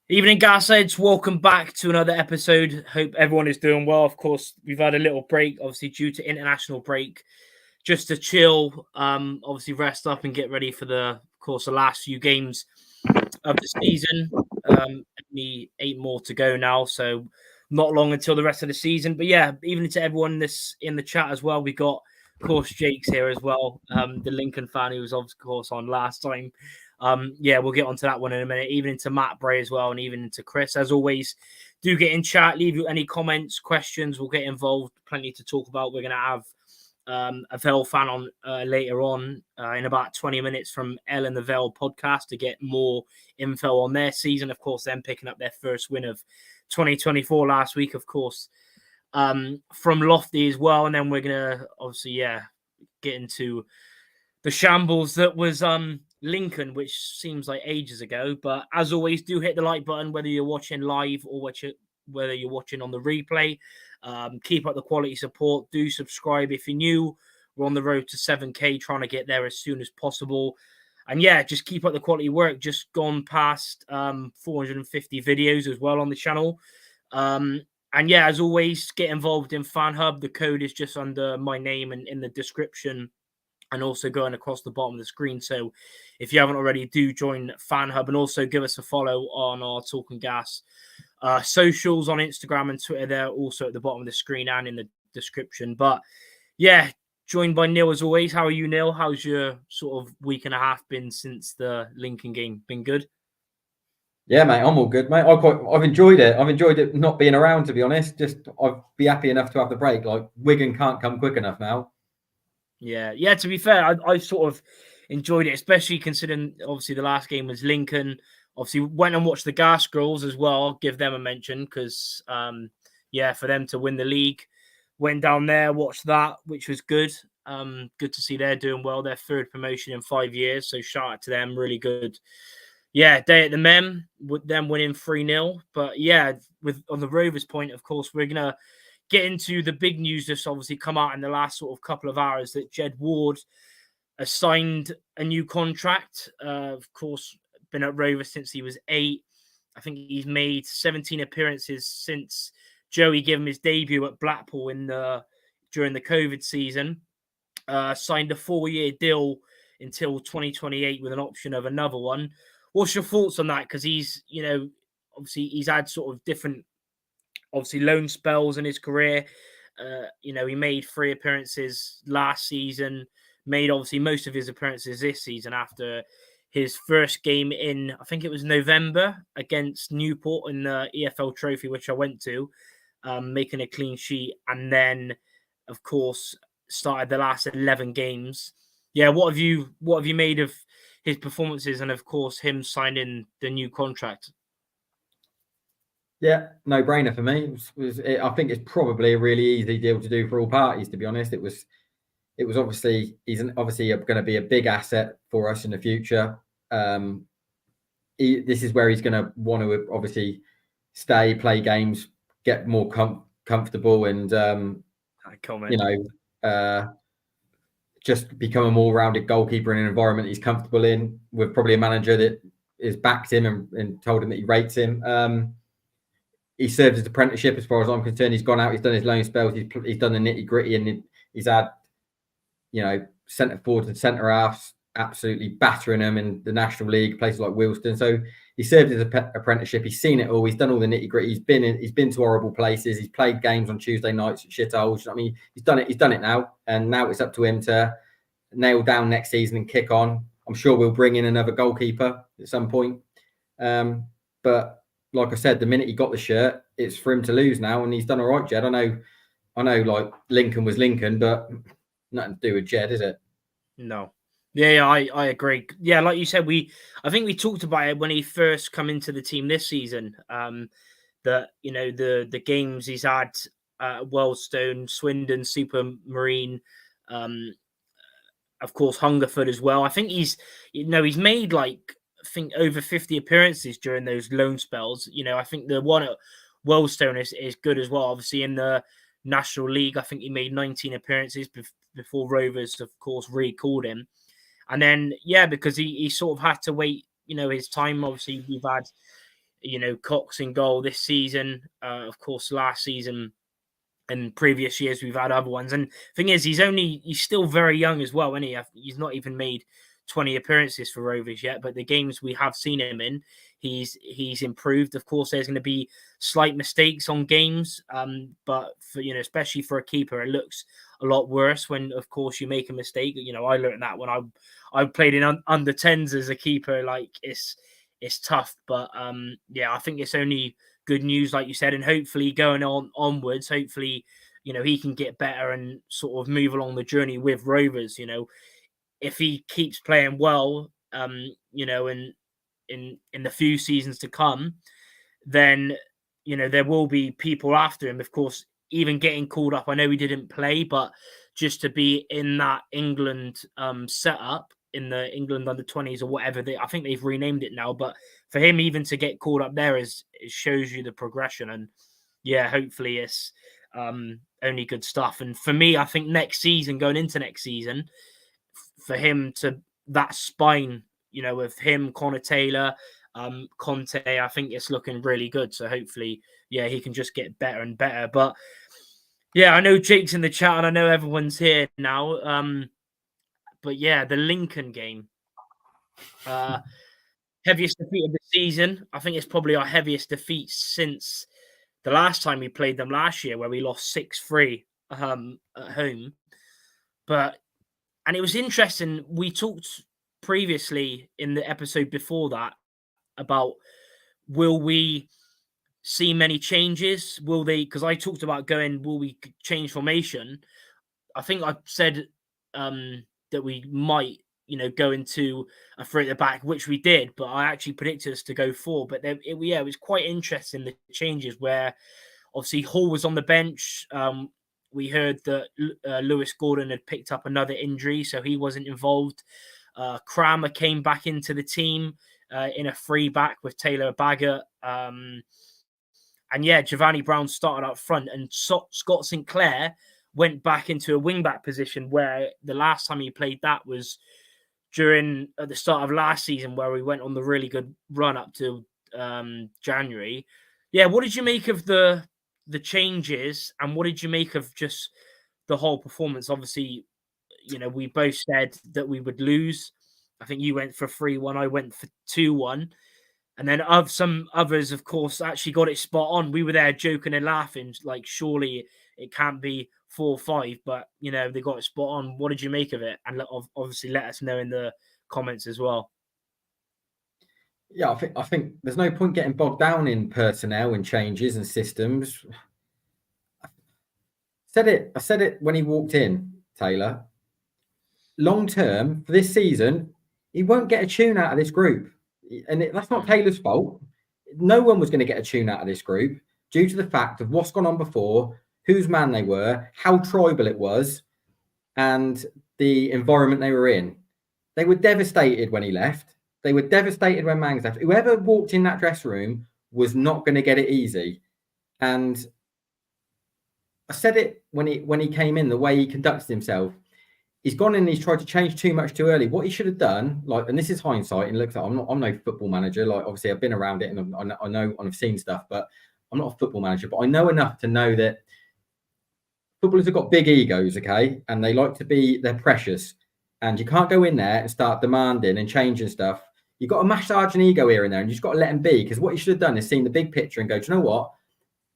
Evening, Gasheads. Welcome back to another episode. Hope everyone is doing well. Of course, we've had a little break, obviously due to international break, just to chill, obviously rest up and get ready for the last few games of the season. Only 8 more to go now, so not long until the rest of the season. But yeah, even to everyone in the chat as well, we got, of course, Jake's here as well, the Lincoln fan who was of course on last time. Yeah, we'll get onto that one in a minute. Even into Matt Bray as well, and even into Chris. As always, do get in chat, leave you any comments, questions. We'll get involved. Plenty to talk about. We're going to have a Vale fan on later on in about 20 minutes from Ale Vale Podcast to get more info on their season. Of course, them picking up their first win of 2024 last week, of course, from Lofty as well. And then we're going to obviously, get into the shambles that was Lincoln, which seems like ages ago. But as always, do hit the like button, whether you're watching live or whether you're watching on the replay. Keep up the quality support. Do subscribe if you're new. We're on the road to 7K, trying to get there as soon as possible. And yeah, just keep up the quality work. Just gone past 450 videos as well on the channel. And yeah, as always, get involved in FanHub. The code is just under my name and in the description, and also going across the bottom of the screen. So if you haven't already, do join FanHub, and also give us a follow on our Talking Gas socials on Instagram and Twitter. They're also at the bottom of the screen and in the description. But yeah, joined by Neil as always. How are you, Neil? How's your sort of week and a half been since the Lincoln game? Been good? Yeah, mate, I'm all good, mate. I've enjoyed it. I've enjoyed it not being around, to be honest. Just I'd be happy enough to have the break. Like Wigan can't come quick enough now. Yeah. To be fair, I sort of enjoyed it, especially considering obviously the last game was Lincoln. Obviously, went and watched the Gas Girls as well. Give them a mention because, for them to win the league, went down there, watched that, which was good. Good to see they're doing well. Their third promotion in 5 years, so shout out to them. Really good. Yeah, day at the Mem with them winning 3-0. But yeah, on the Rovers point, of course, we're gonna get into the big news that's obviously come out in the last sort of couple of hours that Jed Ward has signed a new contract. Of course, been at Rovers since he was 8. I think he's made 17 appearances since Joey gave him his debut at Blackpool during the COVID season. Signed a 4-year deal until 2028 with an option of another one. What's your thoughts on that? Because he's had sort of different, obviously, loan spells in his career. He made 3 appearances last season, made obviously most of his appearances this season after his first game in, I think it was November against Newport in the EFL Trophy, which I went to, making a clean sheet. And then, of course, started the last 11 games. Yeah, what have you made of his performances and, of course, him signing the new contract? Yeah, no brainer for me. I think it's probably a really easy deal to do for all parties. To be honest, it was obviously obviously going to be a big asset for us in the future. This is where he's going to want to obviously stay, play games, get more comfortable, and just become a more rounded goalkeeper in an environment he's comfortable in, with probably a manager that has backed him and told him that he rates him. He served his apprenticeship, as far as I'm concerned. He's gone out, he's done his loan spells, he's done the nitty gritty, and he's had, centre forwards and centre halves absolutely battering them in the National League, places like Wilston. So he served his apprenticeship. He's seen it all. He's done all the nitty gritty. He's been to horrible places. He's played games on Tuesday nights at shitholes. I mean, he's done it. He's done it now, and now it's up to him to nail down next season and kick on. I'm sure we'll bring in another goalkeeper at some point, but like I said, the minute he got the shirt, it's for him to lose now, and he's done all right, Jed. I know, like Lincoln was Lincoln, but nothing to do with Jed, is it? No. Yeah, I agree. Yeah, like you said, I think we talked about it when he first come into the team this season. That the games he's had, Wealdstone, Swindon, Supermarine, of course Hungerford as well. I think he's made over 50 appearances during those loan spells. I think the one at Wealdstone is good as well. Obviously in the National League, I think he made 19 appearances before Rovers, of course, recalled him. And then, because he sort of had to wait, his time. Obviously, we've had, Cox in goal this season. Of course, last season and previous years we've had other ones. And thing is, he's still very young as well, isn't he? He's not even made 20 appearances for Rovers yet, but the games we have seen him in, he's improved. Of course, there's going to be slight mistakes on games, but for especially for a keeper, it looks a lot worse when, of course, you make a mistake. I learned that when I played in under 10s as a keeper. Like it's tough, but I think it's only good news, like you said, and hopefully going onwards, hopefully he can get better and sort of move along the journey with Rovers. If he keeps playing well, in the few seasons to come, then there will be people after him. Of course, even getting called up. I know he didn't play, but just to be in that England setup, in the England under 20s or whatever, I think they've renamed it now. But for him, even to get called up there, it shows you the progression. And hopefully it's only good stuff. And for me, I think going into next season, for him to that spine, with him, Connor Taylor, Conte, I think it's looking really good. So hopefully, he can just get better and better. But I know Jake's in the chat and I know everyone's here now. But the Lincoln game, heaviest defeat of the season. I think it's probably our heaviest defeat since the last time we played them last year, where we lost 6-3 at home. And it was interesting. We talked previously in the episode before that about will we see many changes? Will they? Because I talked about will we change formation? I think I said that we might, go into a three at the back, which we did, but I actually predicted us to go 4. But it was quite interesting, the changes where obviously Hall was on the bench. We heard that Lewis Gordon had picked up another injury, so he wasn't involved. Kramer came back into the team in a free back with Taylor Baggett. And Giovanni Brown started up front, and Scott Sinclair went back into a wing-back position, where the last time he played that was at the start of last season, where we went on the really good run up to January. What did you make of the changes, and what did you make of just the whole performance? Obviously, we both said that we would lose. I think you went for 3-1, I went for 2-1. And then some others, of course, actually got it spot on. We were there joking and laughing, like, surely it can't be 4-5, but they got it spot on. What did you make of it? And obviously let us know in the comments as well. I think there's no point getting bogged down in personnel and changes and systems. I said it when he walked in, Taylor. Long term, for this season, he won't get a tune out of this group. And that's not Taylor's fault. No one was going to get a tune out of this group due to the fact of what's gone on before, whose man they were, how tribal it was, and the environment they were in. They were devastated when he left. They were devastated when Mangs left. Whoever walked in that dressing room was not going to get it easy. And I said it when he came in, the way he conducted himself. He's gone in and he's tried to change too much too early. What he should have done, and this is hindsight, and looks like I'm no football manager. Like, obviously I've been around it and I know and I've seen stuff, but I'm not a football manager. But I know enough to know that footballers have got big egos, okay? And they're precious. And you can't go in there and start demanding and changing stuff. You've got to massage an ego here and there, and you've just got to let him be. Because what you should have done is seen the big picture and go, do you know what?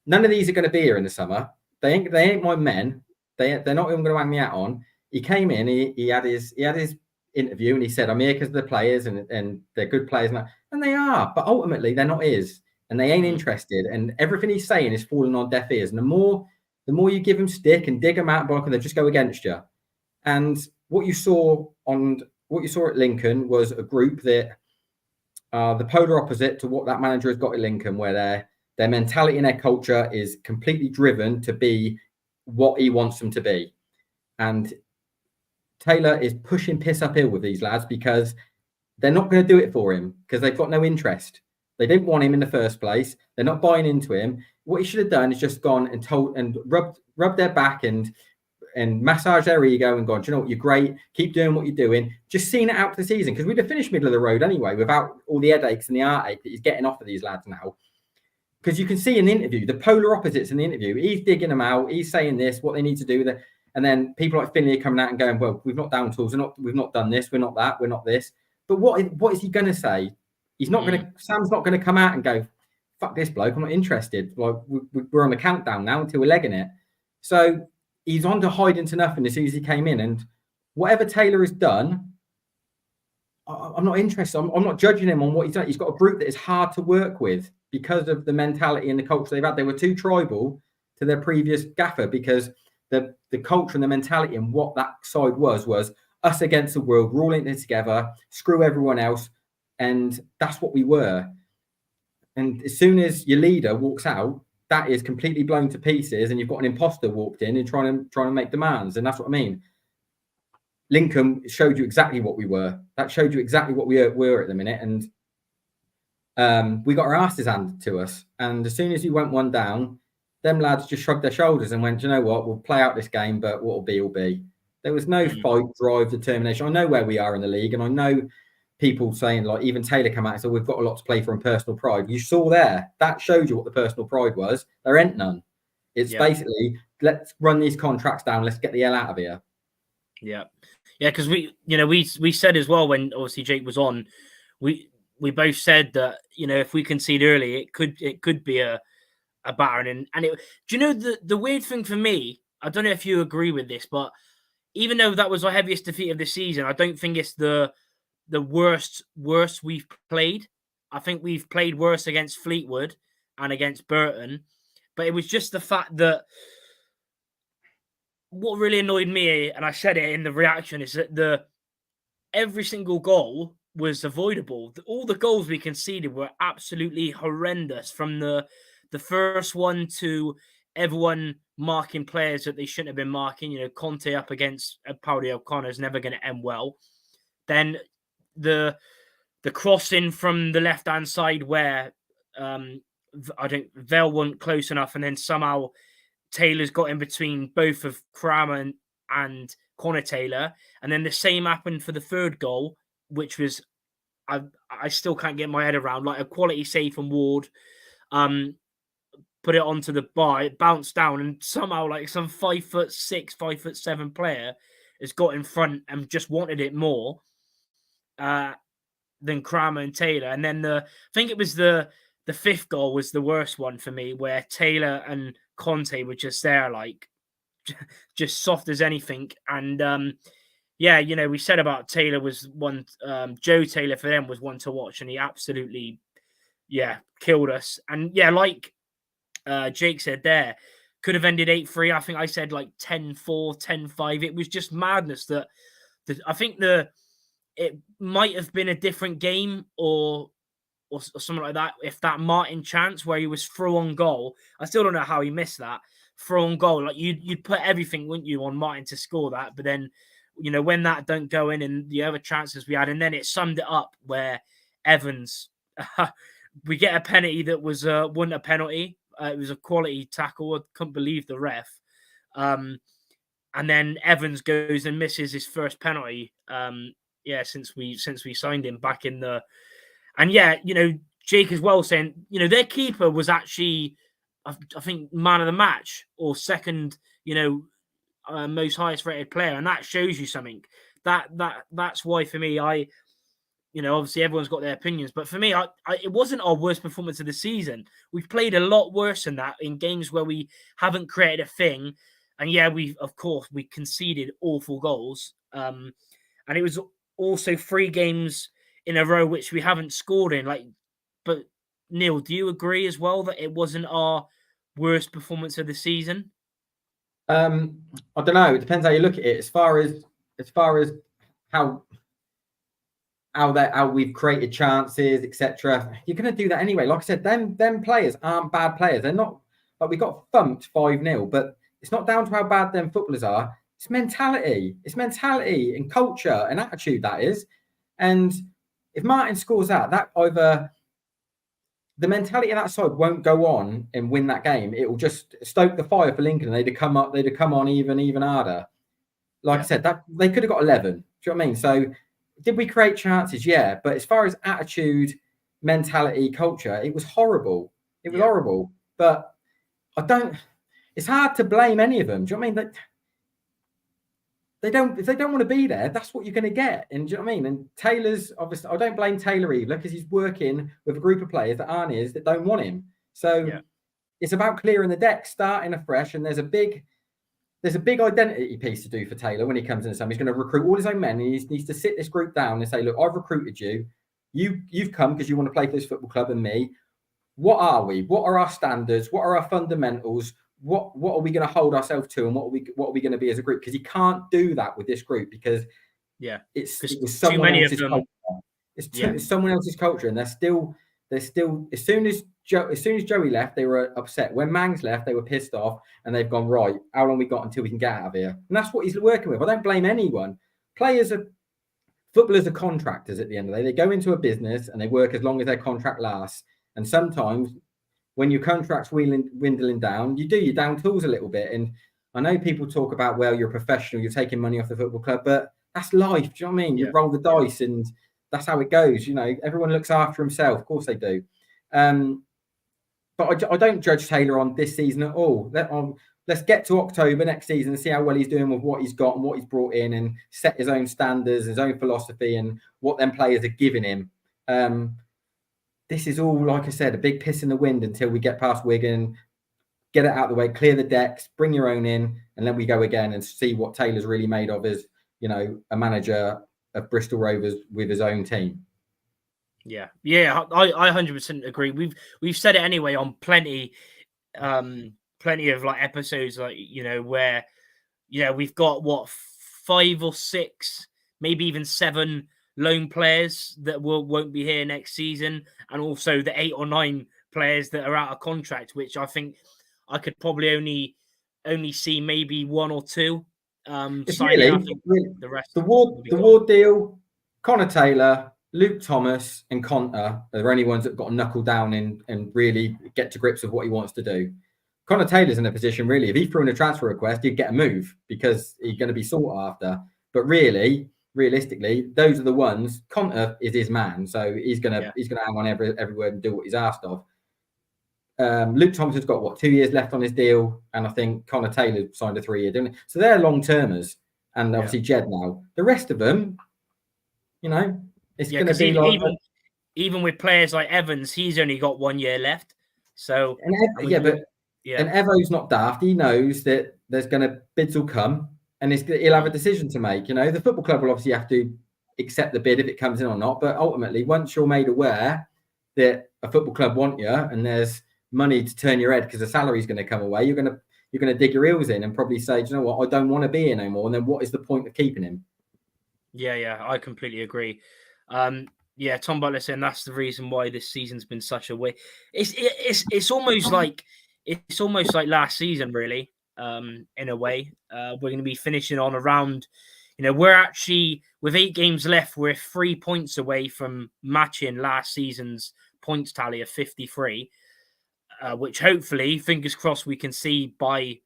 None of these are going to be here in the summer. They ain't my men. They're not even going to hang me out on. He came in, he had his interview, and he said, I'm here because of the players and they're good players. And they are, but ultimately they're not his, and they ain't interested. And everything he's saying is falling on deaf ears. And the more you give him stick and dig them out, they'll just go against you. And what you saw at Lincoln was a group that are the polar opposite to what that manager has got at Lincoln, where their mentality and their culture is completely driven to be what he wants them to be. And Taylor is pushing piss uphill with these lads because they're not going to do it for him because they've got no interest. They didn't want him in the first place. They're not buying into him. What he should have done is just gone and rubbed their back and and massage their ego and gone, do you know what, you're great, keep doing what you're doing, just seeing it out for the season, because we'd have finished middle of the road anyway without all the headaches and the heartache that he's getting off of these lads now. Because you can see in the interview, the polar opposites in the interview, he's digging them out, he's saying this, what they need to do with it, and then people like Finley are coming out and going, well, we've not down tools, we've not done this, we're not that, we're not this. But what is he going to say? He's not going to, Sam's not going to come out and go, fuck this bloke, I'm not interested. Like, we're on the countdown now until we're legging it. So he's on to hide into nothing as soon as he came in. And whatever Taylor has done, I'm not interested. I'm not judging him on what he's done. He's got a group that is hard to work with because of the mentality and the culture they've had. They were too tribal to their previous gaffer because the culture and the mentality and what that side was us against the world, we're all in it together, screw everyone else. And that's what we were. And as soon as your leader walks out, that is completely blown to pieces, and you've got an imposter walked in and trying to make demands. And that's what I mean. Lincoln showed you exactly what we were. That showed you exactly what we were at the minute. And we got our asses handed to us. And as soon as you went one down, them lads just shrugged their shoulders and went, do you know what, we'll play out this game, but what will be will be. There was no fight, drive, determination. I know where we are in the league, and I know people saying, like, even Taylor come out and said, we've got a lot to play for in personal pride. You saw there, that showed you what the personal pride was. There ain't none. It's basically, let's run these contracts down. Let's get the hell out of here. Yeah. Yeah, because we said as well when obviously Jake was on, we both said that, if we concede early, it could be a battering. And do you know the weird thing for me, I don't know if you agree with this, but even though that was our heaviest defeat of the season, I don't think it's the worst we've played. I think we've played worse against Fleetwood and against Burton, but it was just the fact that what really annoyed me, and I said it in the reaction, is that every single goal was avoidable. All the goals we conceded were absolutely horrendous, from the first one to everyone marking players that they shouldn't have been marking. Conte up against Pauli O'Connor is never going to end well. Then the crossing from the left-hand side where I think Vale weren't close enough, and then somehow Taylor's got in between both of Kramer and Connor Taylor. And then the same happened for the third goal, which was, I still can't get my head around, like a quality save from Ward, put it onto the bar, it bounced down, and somehow like some 5'6", 5'7" player has got in front and just wanted it more than Kramer and Taylor. And then I think it was the fifth goal was the worst one for me, where Taylor and Conte were just there, like just soft as anything. And we said about Taylor was one, Joe Taylor for them was one to watch, and he absolutely killed us. And like Jake said there, could have ended 8-3. I think I said like 10-4, 10-5. It was just madness that I think it might have been a different game or something like that if that Martin chance where he was through on goal. I still don't know how he missed that throw on goal. Like you'd put everything, wouldn't you, on Martin to score that? But then when that don't go in and the other chances we had, and then it summed it up where Evans we get a penalty that was wasn't a penalty. It was a quality tackle. I couldn't believe the ref. And then Evans goes and misses his first penalty. Since we signed him back in the. And Jake as well saying, their keeper was actually, I think, man of the match or second, most highest rated player, and that shows you something. That's why for me, obviously everyone's got their opinions, but for me, it wasn't our worst performance of the season. We've played a lot worse than that in games where we haven't created a thing, and we conceded awful goals, and it was also 3 games in a row which we haven't scored in. But Neil, do you agree as well that it wasn't our worst performance of the season? I don't know. It depends how you look at it. As far as how we've created chances, etc. You're going to do that anyway. Like I said, them players aren't bad players. They're not like we got thumped 5-0, but it's not down to how bad them footballers are. It's mentality. It's mentality and culture and attitude, that is. And if Martin scores that either the mentality of that side won't go on and win that game. It will just stoke the fire for Lincoln. They'd have come on even harder. Like I said, that they could have got 11. Do you know what I mean? So did we create chances? Yeah. But as far as attitude, mentality, culture, it was horrible. It was horrible. But it's hard to blame any of them. Do you know what I mean? If they don't want to be there, that's what you're going to get. And do you know what I mean? And Taylor's, obviously, I don't blame Taylor either, because he's working with a group of players that aren't his, that don't want him. So it's about clearing the deck, starting afresh. And there's a big identity piece to do for Taylor when he comes in the summer. He's going to recruit all his own men. He needs to sit this group down and say, look, I've recruited you. You've come because you want to play for this football club and me. What are we? What are our standards? What are our fundamentals? What are we going to hold ourselves to, and what are we going to be as a group? Because you can't do that with this group, because it was someone else's culture. It's someone else's culture, and they're still as soon as Joey left, they were upset. When Mangs left, they were pissed off, and they've gone, right, how long we got until we can get out of here? And that's what he's working with. I don't blame anyone. Footballers are contractors at the end of the day. They go into a business and they work as long as their contract lasts. And sometimes when your contract's dwindling down, you do your down tools a little bit. And I know people talk about, well, you're a professional, you're taking money off the football club, but that's life. Do you know what I mean? You roll the dice, and that's how it goes. You know, everyone looks after himself. Of course they do. But I don't judge Taylor on this season at all. Let's get to October next season and see how well he's doing with what he's got and what he's brought in, and set his own standards, his own philosophy, and what them players are giving him. This is all, like I said, a big piss in the wind until we get past Wigan, get it out of the way, clear the decks, bring your own in, and then we go again and see what Taylor's really made of as, you know, a manager of Bristol Rovers with his own team. Yeah, I 100% agree. We've said it anyway on plenty of like episodes, like, you know, where, you know, we've got 5 or 6, maybe even 7 loan players that won't be here next season, and also the 8 or 9 players that are out of contract, which I think I could probably only see maybe 1 or 2 signing. Really, I think the rest, the Ward deal, Connor Taylor, Luke Thomas, and Conter are the only ones that got to knuckle down and really get to grips with what he wants to do. Connor Taylor's in a position, really, if he threw in a transfer request, he'd get a move because he's going to be sought after. But realistically, those are the ones. Conter is his man, so he's gonna hang on every word and do what he's asked of. Luke Thomas has got 2 years left on his deal, and I think Connor Taylor signed a 3-year, didn't he? So they're long termers, and obviously Jed now. The rest of them, you know, it's going to be like even with players like Evans, he's only got 1 year left. So and Evo's not daft. He knows that bids will come, and he'll have a decision to make. You know, the football club will obviously have to accept the bid if it comes in or not. But ultimately, once you're made aware that a football club want you, and there's money to turn your head because the salary's going to come away, you're going to dig your heels in and probably say, do you know what, I don't want to be here no more. And then what is the point of keeping him? Yeah, I completely agree. Tom Butler saying that's the reason why this season's been such a way. It's almost like last season, really. In a way, we're going to be finishing on around. You know, we're actually with 8 games left. We're 3 points away from matching last season's points tally of 53, which hopefully, fingers crossed, we can see by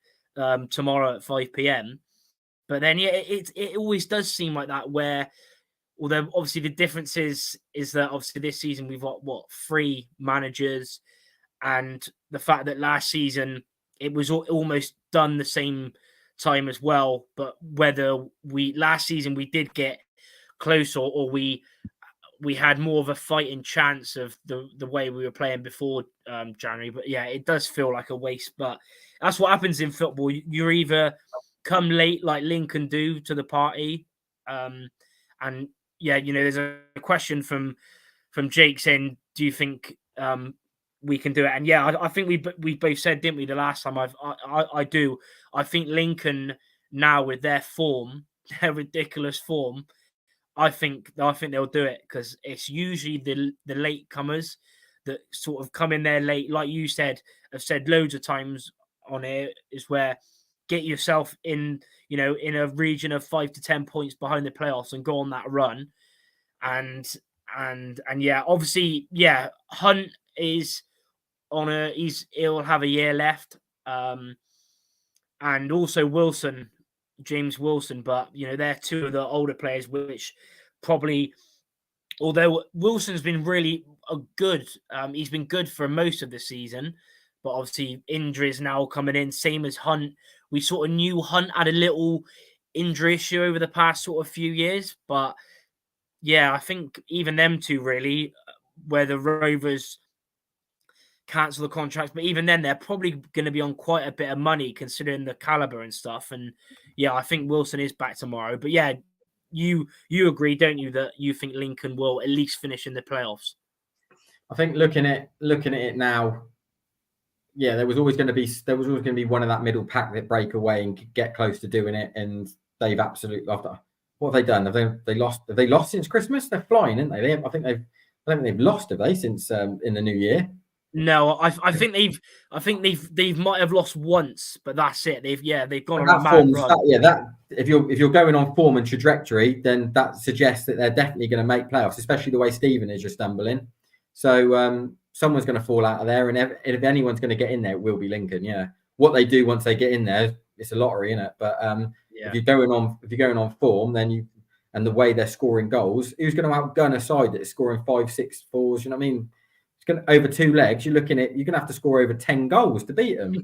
tomorrow at 5 p.m. But then, it always does seem like that. Where, although obviously the difference is that obviously this season we've got 3 managers, and the fact that last season it was almost done the same time as well. But whether last season we did get close or we had more of a fighting chance of the way we were playing before January. But yeah, it does feel like a waste. But that's what happens in football. You're either come late like Lincoln do to the party, and yeah, you know, there's a question from Jake saying, do you think we can do it? And yeah, I think we both said, didn't we, the last time? I do. I think Lincoln now with their form, their ridiculous form, I think they'll do it, because it's usually the late comers that sort of come in there late, like you said, I've said loads of times on here, is where get yourself in, you know, in a region of 5 to 10 points behind the playoffs and go on that run. And yeah, obviously, yeah, Hunt is he'll have a year left. And also Wilson, James Wilson, but they're two of the older players, which probably, although Wilson's been really good, he's been good for most of the season, but obviously injuries now coming in, same as Hunt. We sort of knew Hunt had a little injury issue over the past sort of few years, but yeah, I think even them two really, where the Rovers cancel the contracts, but even then they're probably going to be on quite a bit of money considering the caliber and stuff. And yeah, I think Wilson is back tomorrow. But yeah, you agree, don't you, that you think Lincoln will at least finish in the playoffs? I think looking at it now, yeah, there was always going to be one of that middle pack that break away and get close to doing it, and they've absolutely after. What have they done? Have they lost? Have they lost since Christmas? They're flying, aren't they? I don't think they've lost, have they, since in the new year? No, I think they've might have lost once, but that's it. They've gone on that a mad run. That if you're going on form and trajectory, then that suggests that they're definitely going to make playoffs, especially the way Stephen is just stumbling. So someone's going to fall out of there, and if anyone's going to get in there, it will be Lincoln. Yeah, what they do once they get in there, it's a lottery, isn't it? But if you're going on form, then and the way they're scoring goals, who's going to outgun a side that is scoring 5, 6, 4s? You know what I mean? It's going over 2 legs. You're going to have to score over 10 goals to beat them.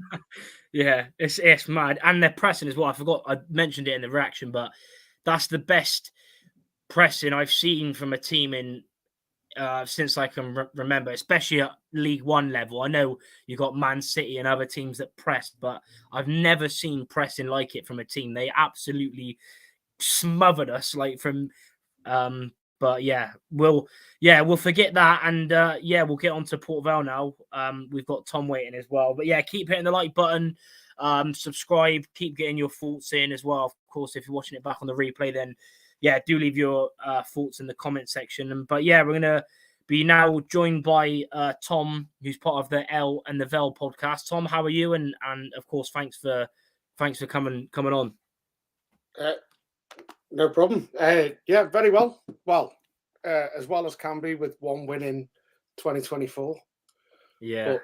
Yeah, it's mad, and they're pressing as well. I forgot I mentioned it in the reaction, but that's the best pressing I've seen from a team in since I can remember, especially at League One level. I know you got Man City and other teams that pressed, but I've never seen pressing like it from a team. They absolutely smothered us, but we'll forget that, and we'll get on to Port Vale now. We've got Tom waiting as well, but yeah, keep hitting the like button, subscribe, keep getting your thoughts in as well. Of course, if you're watching it back on the replay, then yeah, do leave your thoughts in the comment section. But yeah, we're gonna be now joined by Tom, who's part of the Ale and the Vale podcast. Tom, how are you? And of course, thanks for coming on. No problem. Yeah, very well. Well, as well as can be with one win in 2024. Yeah,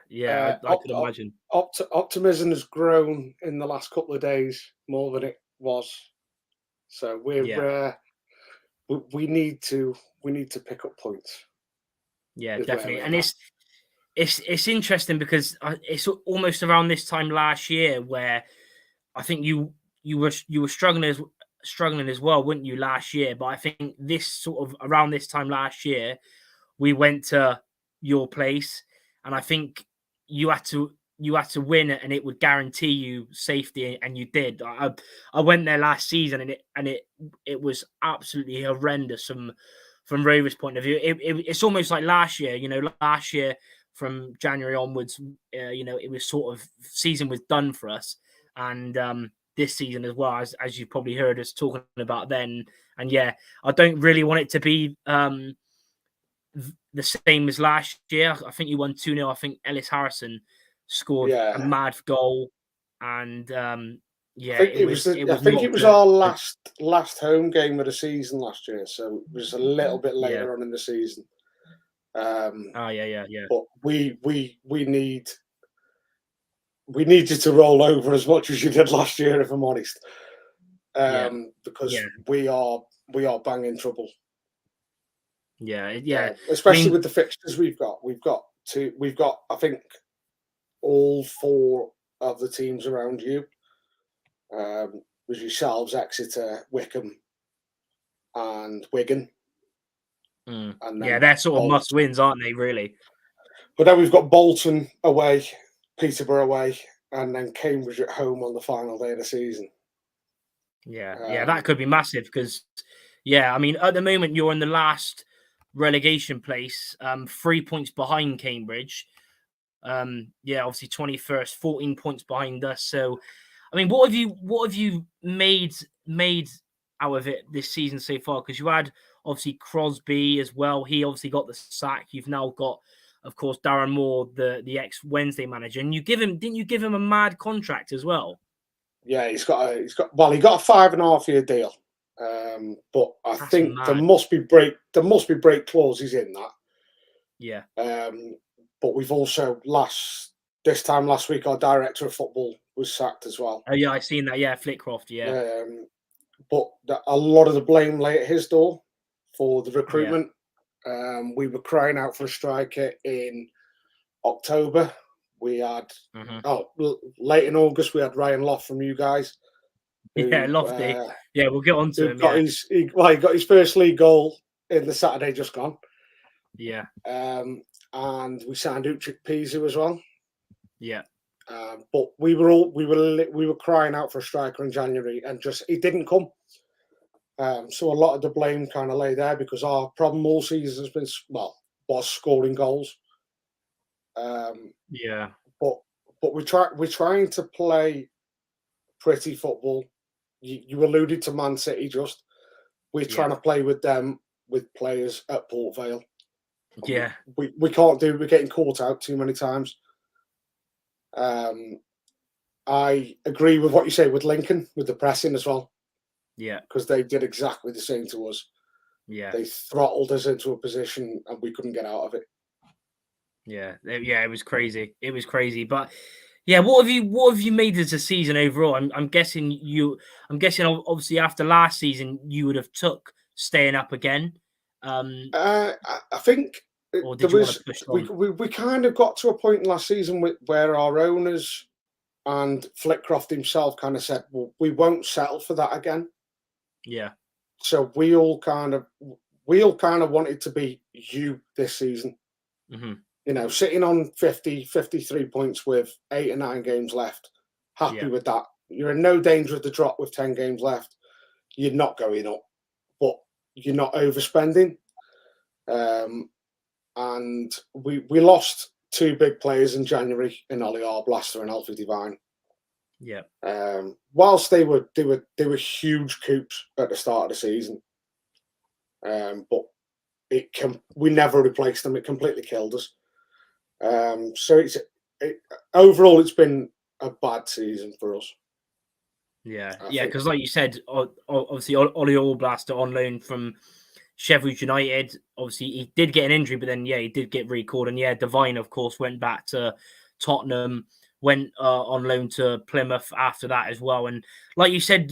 I could imagine. Optimism has grown in the last couple of days more than it was. So we need to pick up points. Yeah, definitely. And it's interesting because it's almost around this time last year where I think you were struggling as well, weren't you, last year? But I think this sort of around this time last year, we went to your place, and I think you had to win it, and it would guarantee you safety, and you did. I went there last season, and it was absolutely horrendous from Rovers' point of view. It's almost like last year. Last year from January onwards, it was sort of season was done for us, and this season as well, as you probably heard us talking about then. And yeah, I don't really want it to be the same as last year. I think you won 2-0. I think Ellis Harrison scored a mad goal, and it was our last home game of the season last year, so it was a little bit later on in the season. But we need you to roll over as much as you did last year, if I'm honest, because we are banging trouble. Yeah. Especially with the fixtures we've got. We've got I think all 4 of the teams around you, with yourselves, Exeter, Wickham, and Wigan. And they're sort of must wins, aren't they? Really. But then we've got Bolton away, Peterborough away, and then Cambridge at home on the final day of the season. Yeah, that could be massive because, I mean, at the moment you're in the last relegation place, 3 points behind Cambridge. Obviously 21st, 14 points behind us. So, I mean, what have you made out of it this season so far? Because you had obviously Crosby as well. He obviously got the sack. You've now got, of course, Darren Moore, the ex-Wednesday manager, and didn't you give him a mad contract as well? Yeah, he got a 5.5-year deal. But I think there must be break clauses in that. Yeah. But we've also this time last week, our director of football was sacked as well. Oh yeah, I've seen that. Yeah, Flitcroft. Yeah. But a lot of the blame lay at his door for the recruitment. Yeah. We were crying out for a striker in October. We had late in August we had Ryan Loft from you guys. Lofty. We'll get on to him. He got his first league goal in the Saturday just gone. Yeah. And we signed Uchic Pizu as well. Yeah. But we were crying out for a striker in January, and he didn't come. So a lot of the blame kind of lay there because our problem all season has been was scoring goals. But we're trying to play pretty football. You alluded to Man City. We're trying to play with them with players at Port Vale. Yeah, we can't do. We're getting caught out too many times. I agree with what you say with Lincoln with the pressing as well. Yeah, because they did exactly the same to us. Yeah, they throttled us into a position and we couldn't get out of it. Yeah, it was crazy. It was crazy, but yeah, what have you made as a season overall? I'm guessing obviously after last season you would have took staying up again. I think or did you want to push on? We kind of got to a point last season where our owners and Flitcroft himself kind of said, well, we won't settle for that again. Yeah. So we all kind of wanted to be you this season. Mm-hmm. You know, sitting on 53 points with 8 or 9 games left. Happy with that. You're in no danger of the drop with 10 games left. You're not going up, but you're not overspending. And we lost 2 big players in January in Ollie Arblaster and Alfie Devine. Yeah. Whilst they were huge coups at the start of the season, but we never replaced them. It completely killed us. So overall it's been a bad season for us. Yeah, because like you said, obviously Ollie Arblaster on loan from Sheffield United. Obviously he did get an injury, but then he did get recalled, and Devine of course went back to Tottenham. Went on loan to Plymouth after that as well. And like you said,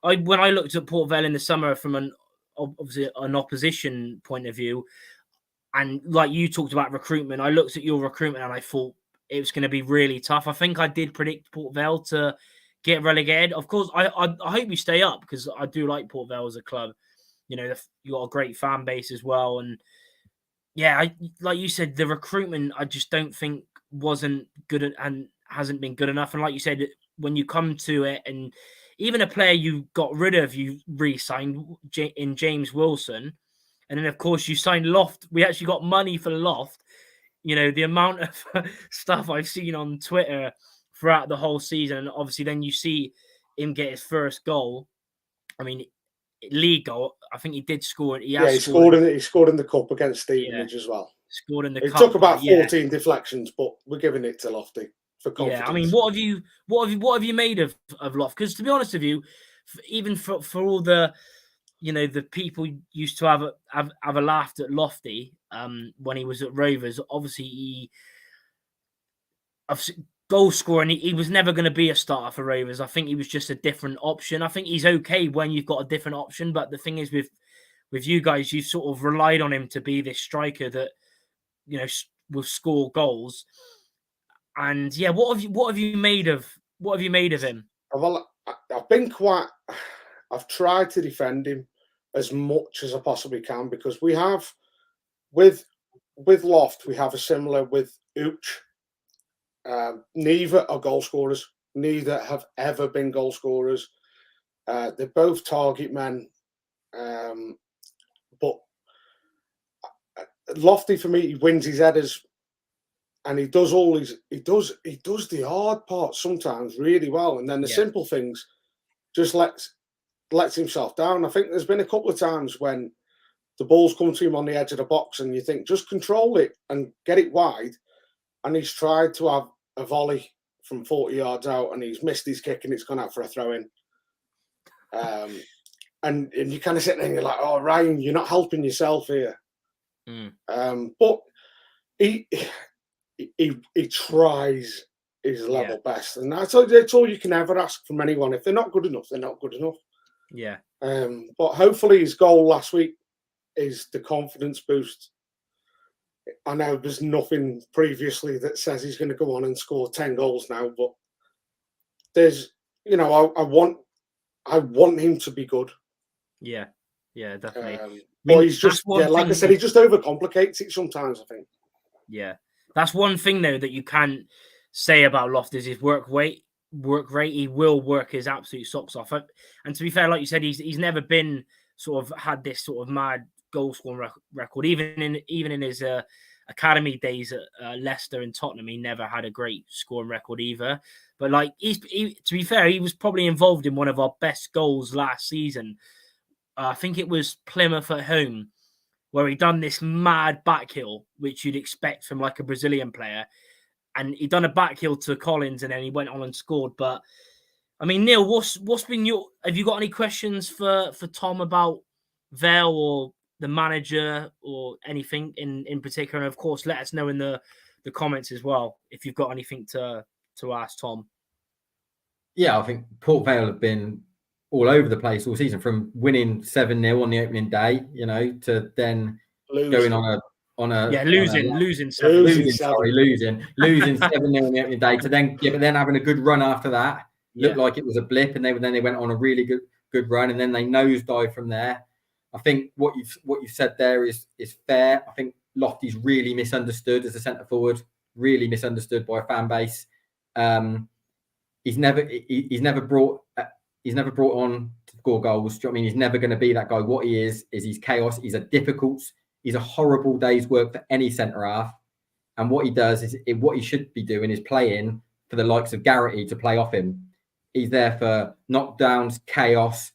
when I looked at Port Vale in the summer from an opposition point of view, and like you talked about recruitment, I looked at your recruitment and I thought it was going to be really tough. I think I did predict Port Vale to get relegated. Of course, I hope you stay up because I do like Port Vale as a club. You know, you got a great fan base as well. And like you said, the recruitment I just don't think wasn't good and hasn't been good enough. And like you said, when you come to it, and even a player you got rid of, you re-signed in James Wilson, and then of course you signed Loft. We actually got money for Loft. You know, the amount of stuff I've seen on Twitter throughout the whole season, and obviously then you see him get his first goal. I mean, league goal. I think he did score. He scored in the cup against Stevenage as well. Scored in the cup. It took about 14 deflections, but we're giving it to Lofty for confidence. Yeah, I mean, what have you made of Loft? Because to be honest with you, even for all the, you know, the people used to have a laugh at Lofty when he was at Rovers. Obviously, goal scoring, he was never going to be a starter for Rovers. I think he was just a different option. I think he's okay when you've got a different option, but the thing is with you guys, you sort of relied on him to be this striker that, you know, will score goals. And what have you made of him? Well, I've tried to defend him as much as I possibly can, because we have with Loft, we have a similar with Ooch. Neither are goal scorers. Neither have ever been goal scorers. They're both target men. But Lofty, for me, he wins his headers, and he does the hard parts sometimes really well, and then the simple things just lets himself down. I think there's been a couple of times when the ball's come to him on the edge of the box, and you think just control it and get it wide. And he's tried to have a volley from 40 yards out, and he's missed his kick, and it's gone out for a throw in. And you kind of sit there and you're like, oh, Ryan, you're not helping yourself here. But he tries his level best, and that's all you can ever ask from anyone. If they're not good enough, they're not good enough. Yeah. But hopefully his goal last week is the confidence boost. I know there's nothing previously that says he's going to go on and score 10 goals now, but there's, I want him to be good. Yeah, definitely. But he's just, like I said, he just overcomplicates it sometimes, I think. Yeah, that's one thing though that you can't say about Loftus is work rate. He will work his absolute socks off. And to be fair, like you said, he's never been sort of had this sort of mad goal scoring record. Even in his academy days at Leicester and Tottenham, he never had a great scoring record either. But like to be fair, he was probably involved in one of our best goals last season. I think it was Plymouth at home, where he done this mad back heel, which you'd expect from like a Brazilian player. And he done a back heel to Collins, and then he went on and scored. But I mean, Neil, what's been have you got any questions for Tom about Vale or the manager or anything in particular? And of course, let us know in the comments as well if you've got anything to ask Tom. Yeah, I think Port Vale have been all over the place all season, from winning 7-0 on the opening day, to then going on a losing 7-0 on the opening day, to then having a good run after that. Looked like it was a blip, and then they went on a really good run, and then they nosedive from there. I think what you've said there is fair. I think Lofty's really misunderstood as a centre forward, really misunderstood by a fan base. He's never brought on to score goals. Do you know what I mean? He's never going to be that guy. What he is he's chaos. He's a horrible day's work for any centre half. And what he does is what he should be doing is playing for the likes of Garrity to play off him. He's there for knockdowns, chaos,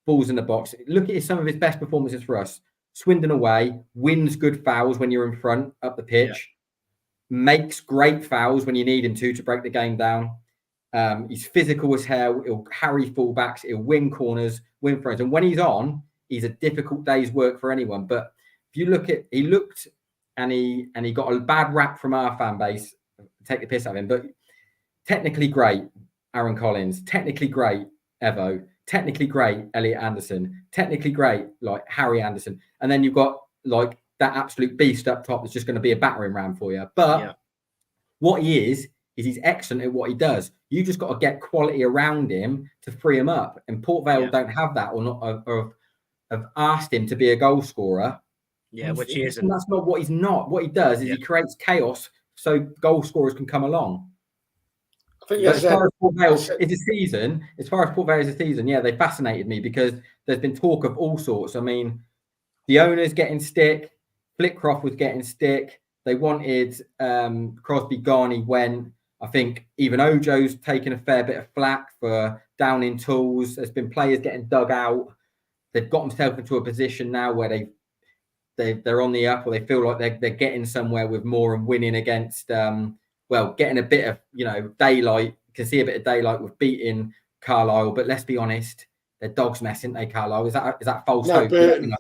balls in the box. Look at some of his best performances for us. Swindon away, wins good fouls when you're in front up the pitch, makes great fouls when you need him to break the game down. He's physical as hell. He'll carry fullbacks. He'll win corners, win throws. And when he's on, he's a difficult day's work for anyone. But if you look at, he got a bad rap from our fan base. Take the piss out of him, but technically great, Aaron Collins. Technically great, Evo. Technically great, Elliot Anderson. Technically great, like Harry Anderson. And then you've got like that absolute beast up top that's just going to be a battering ram for you. But what he is he's excellent at what he does. You just got to get quality around him to free him up. And Port Vale don't have that, or not, or have asked him to be a goal scorer. Yeah, which he isn't. That's not what he's not. What he does is he creates chaos so goal scorers can come along. I think as far as Port Vale is a season, they fascinated me because there's been talk of all sorts. I mean, the owner's getting stick, Flitcroft was getting stick. They wanted Crosby gone, he went. I think even Ojo's taken a fair bit of flack for downing tools. There's been players getting dug out. They've got themselves into a position now where they're on the up, or they feel like they're getting somewhere with more and winning against getting a bit of daylight. You can see a bit of daylight with beating Carlisle, but let's be honest, they're dog's mess, isn't they, Carlisle? Is that false hope? Burton.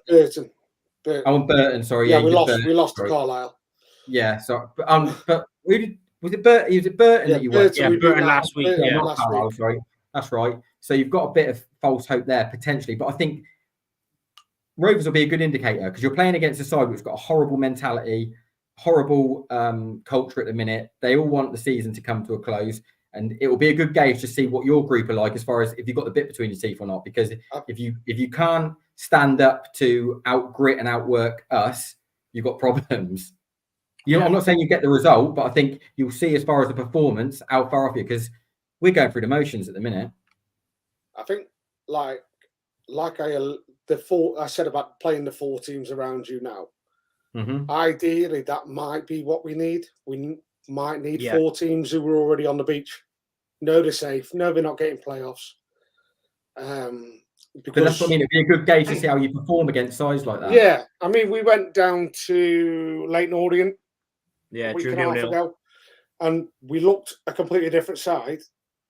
Oh, and Burton, sorry. Yeah, we lost to Carlisle. Yeah, so but was it Burton? Was it Burton that you went? Yeah, Burton last week. Not Carlisle, sorry. That's right. So you've got a bit of false hope there potentially, but I think Rovers will be a good indicator because you're playing against a side which has got a horrible mentality, horrible culture at the minute. They all want the season to come to a close, and it will be a good gauge to see what your group are like as far as if you've got the bit between your teeth or not. Because if you can't stand up to outgrit and outwork us, you've got problems. I'm not saying you get the result, but I think you'll see as far as the performance how far off you, because we're going through the motions at the minute. I think I said about playing the four teams around you now. Mm-hmm. Ideally, that might be what we need. We might need four teams who are already on the beach. No, they're safe. No, they're not getting playoffs. But that's what I mean. It'd be a good gauge to see how you perform against sides like that. Yeah, I mean, we went down to Leighton Orient. Yeah, a week and a half ago, and we looked a completely different side.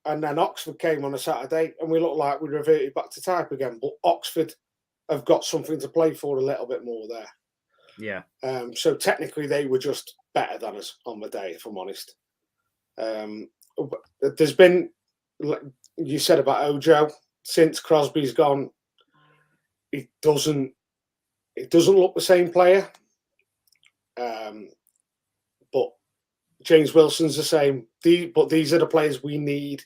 And then Oxford came on a Saturday, and we looked like we reverted back to type again. But Oxford have got something to play for a little bit more there. Yeah. So technically, they were just better than us on the day, if I'm honest. There's been, like you said about Ojo, since Crosby's gone, it doesn't look the same player. But James Wilson's the same. But these are the players we need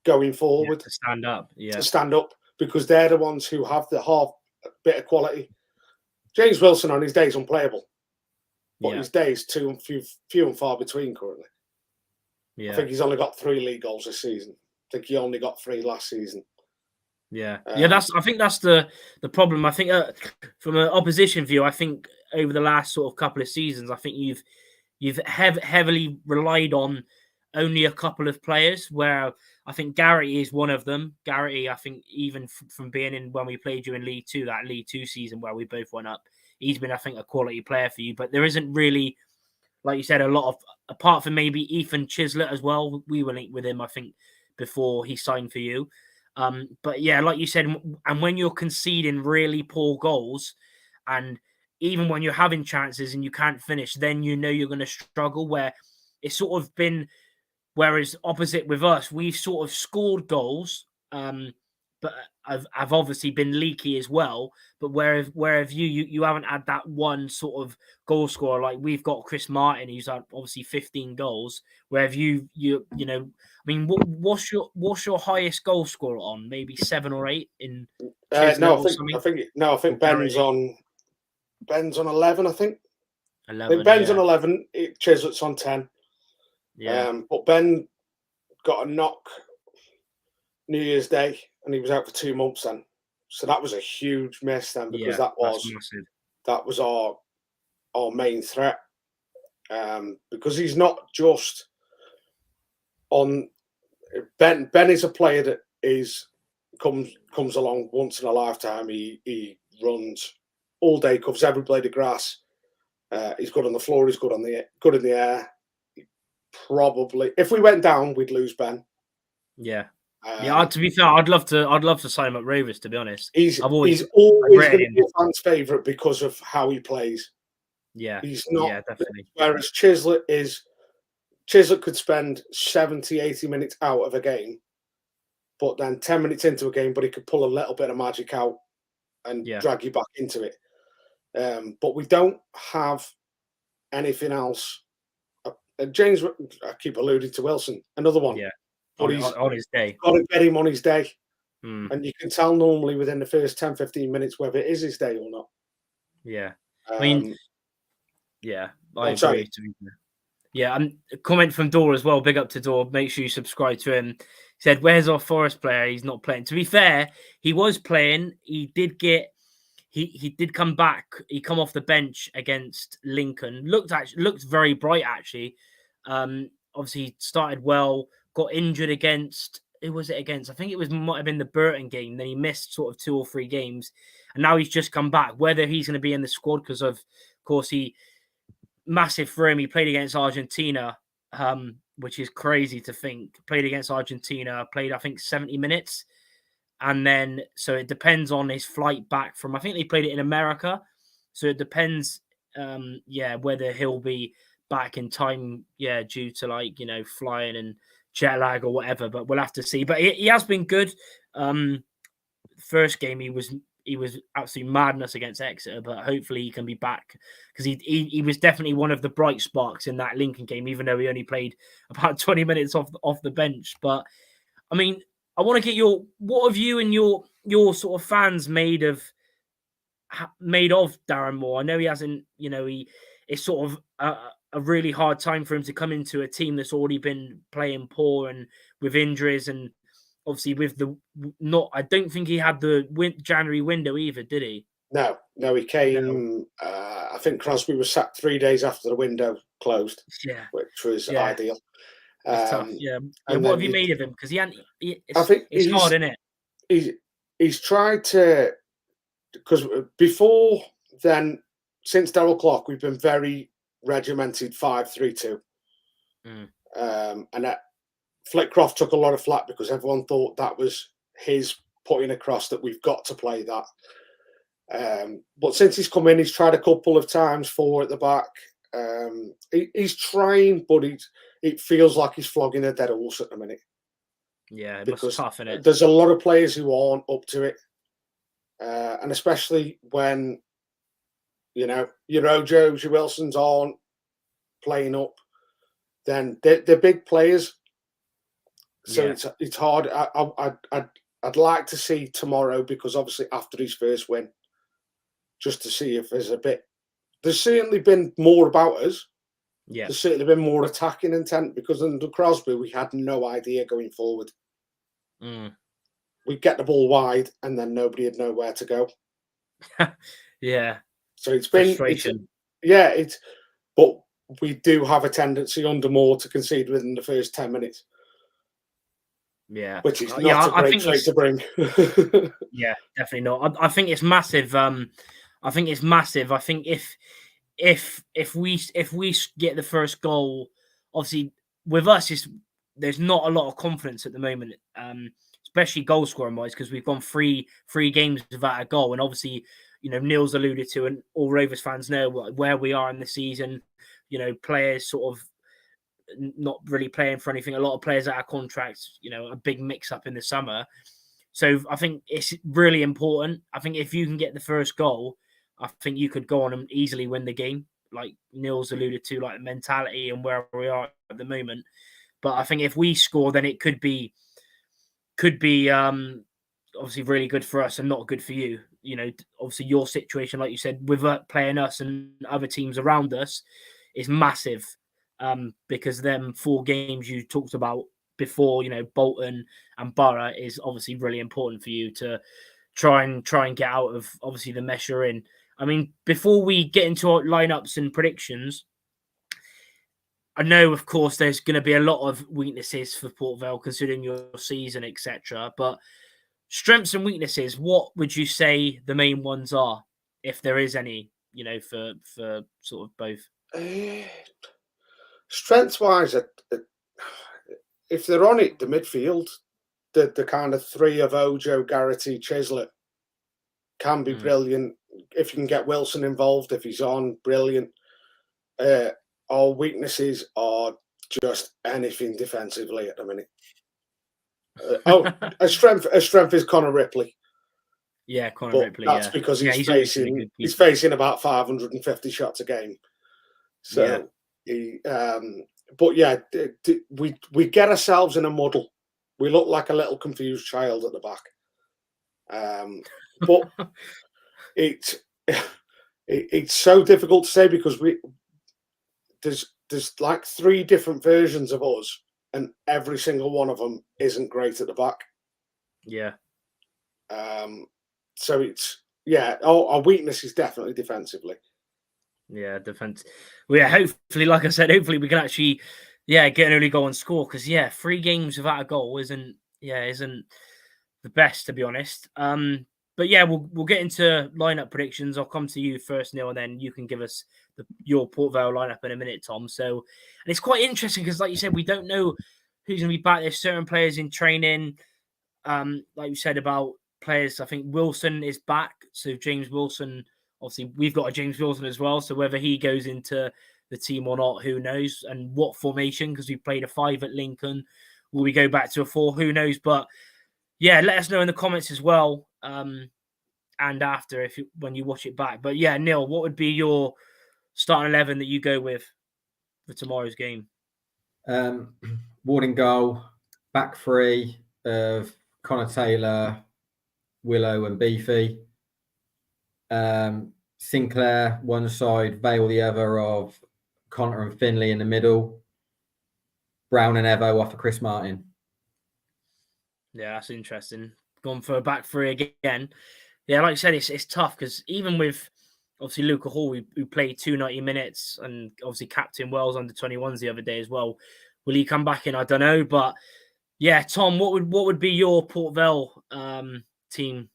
going forward to stand up. Yeah, to stand up, because they're the ones who have the half bit of quality. James Wilson on his day is unplayable, but his day is few and far between currently. Yeah, I think he's only got 3 league goals this season. I think he only got 3 last season. Yeah. I think that's the problem. I think from an opposition view, I think over the last sort of couple of seasons, I think you've heavily relied on only a couple of players, where I think Garrity is one of them. Garrity, I think, even from being in when we played you in League Two, that League Two season where we both went up, he's been, I think, a quality player for you. But there isn't really, like you said, a lot of, apart from maybe Ethan Chislett as well. We were linked with him, I think, before he signed for you. But yeah, like you said, and when you're conceding really poor goals, and even when you're having chances and you can't finish, then you know you're going to struggle. Where it's sort of been, whereas opposite with us, we've sort of scored goals, but I've obviously been leaky as well. But where have you haven't had that one sort of goal scorer, like we've got Chris Martin, who's had obviously 15 goals. Where have you know? I mean, what's your highest goal scorer on? Maybe 7 or 8 in. I think Ben's on 11. I think 11. Ben's on 11. Chislett's on 10. Yeah. But Ben got a knock New Year's Day, and he was out for 2 months then. So that was a huge miss then, because that was our main threat. Because he's not just on Ben. Ben is a player that comes along once in a lifetime. He runs all day, covers every blade of grass. He's good on the floor. He's good in the air. Probably, if we went down, we'd lose Ben. Yeah. To be fair, I'd love to sign him at Rovers, to be honest. He's always going to be a fan's favourite because of how he plays. Yeah. He's not. Yeah, definitely. Whereas Chislett could spend 70, 80 minutes out of a game, but then 10 minutes into a game, but he could pull a little bit of magic out and drag you back into it. But we don't have anything else. James, I keep alluding to Wilson, another one. Yeah. But he's on his day. Got to get him on his day. And you can tell normally within the first 10, 15 minutes whether it is his day or not. Yeah. I mean, yeah, I agree. Yeah, and a comment from Dor as well. Big up to Dor. Make sure you subscribe to him. He said, "Where's our Forest player? He's not playing." To be fair, he was playing. He did get. He did come back. He come off the bench against Lincoln. Looked very bright actually. Obviously he started well. Got injured against. Who was it against? I think it might have been the Burton game. Then he missed sort of 2 or 3 games, and now he's just come back. Whether he's going to be in the squad because of course he. Massive for him. He played against Argentina, which is crazy to think. Played against Argentina, played, I think, 70 minutes. And then, so it depends on his flight back from, I think they played it in America. So it depends, whether he'll be back in time, due to flying and jet lag or whatever. But we'll have to see. But he has been good. First game, he was absolutely madness against Exeter, but hopefully he can be back because he was definitely one of the bright sparks in that Lincoln game, even though he only played about 20 minutes off the bench. But I mean, I want to get what have you and your sort of fans made of Darren Moore? I know he hasn't, it's sort of a really hard time for him to come into a team that's already been playing poor and with injuries and. Obviously, I don't think he had the January window either, did he? No, he came. No. I think Crosby was sacked 3 days after the window closed. Yeah, which was ideal. Tough. Yeah. What have you made of him? Because it's hard, isn't it? He's tried to, because before then, since Darryl Clark, we've been very regimented 5-3-2, and that. Flitcroft took a lot of flack because everyone thought that was his putting across that we've got to play that. But since he's come in, he's tried a couple of times 4 at the back. He's trying, but it feels like he's flogging a dead horse at the minute. Yeah, it because must tough, innit? there's a lot of players who aren't up to it, and especially when your Ojos, your Wilsons aren't playing up, then they're big players. So it's hard. I'd like to see tomorrow, because obviously after his first win, just to see if there's a bit. There's certainly been more about us. Yeah. There's certainly been more attacking intent, because under Crosby we had no idea going forward. We'd get the ball wide and then nobody would know where to go. Yeah. So it's been frustration. But we do have a tendency under Moore to concede within the first 10 minutes. Yeah. Which is not a great trait to bring. Yeah, definitely not. I think it's massive. I think if we get the first goal, obviously with us, there's not a lot of confidence at the moment, especially goal scoring wise, because we've gone three games without a goal, and obviously, Neil's alluded to, and all Rovers fans know where we are in the season. Players sort of not really playing for anything. A lot of players out of contracts. A big mix up in the summer. So I think it's really important. I think if you can get the first goal, I think you could go on and easily win the game. Like Neil's alluded to, like mentality and where we are at the moment. But I think if we score, then it could be obviously really good for us and not good for you. Obviously your situation, like you said, with playing us and other teams around us, is massive. Because them 4 games you talked about before, Bolton and Borough, is obviously really important for you to try and get out of obviously the mess you're in. I mean, before we get into our lineups and predictions, I know, of course, there's going to be a lot of weaknesses for Port Vale considering your season, etc. But strengths and weaknesses, what would you say the main ones are, if there is any? For sort of both. Strengths-wise, if they're on it, the midfield, the kind of 3 of Ojo, Garrity, Chislett can be brilliant. If you can get Wilson involved, if he's on, brilliant. Our weaknesses are just anything defensively at the minute. A strength is Connor Ripley. Yeah, Connor Ripley. That's because he's facing about 550 shots a game. So we get ourselves in a muddle. We look like a little confused child at the back. But it's so difficult to say, because there's like 3 different versions of us, and every single one of them isn't great at the back. Yeah. So it's our weakness is definitely defensively. Yeah, defense. Well, yeah, hopefully, like I said, hopefully we can actually, get an early goal and score, because 3 games without a goal isn't the best, to be honest. But we'll get into lineup predictions. I'll come to you first, Neil, and then you can give us your Port Vale lineup in a minute, Tom. So, and it's quite interesting because, like you said, we don't know who's going to be back. There's certain players in training, like you said about players. I think Wilson is back, so James Wilson. Obviously, we've got a James Wilson as well. So whether he goes into the team or not, who knows? And what formation? Because we played a 5 at Lincoln. Will we go back to a 4? Who knows? But let us know in the comments as well. And after, when you watch it back. But Neil, what would be your starting 11 that you go with for tomorrow's game? Ward in goal, back 3 of Connor Taylor, Willow and Beefy. Sinclair one side, Vale the other, of Connor and Finley in the middle. Brown and Evo off of Chris Martin. Yeah, that's interesting. Gone for a back 3 again. Yeah, like I said, it's tough because even with obviously Luca Hall, who played 290 minutes, and obviously Captain Wells under 21s the other day as well. Will he come back in? I don't know, but Tom, what would be your Port Vale team?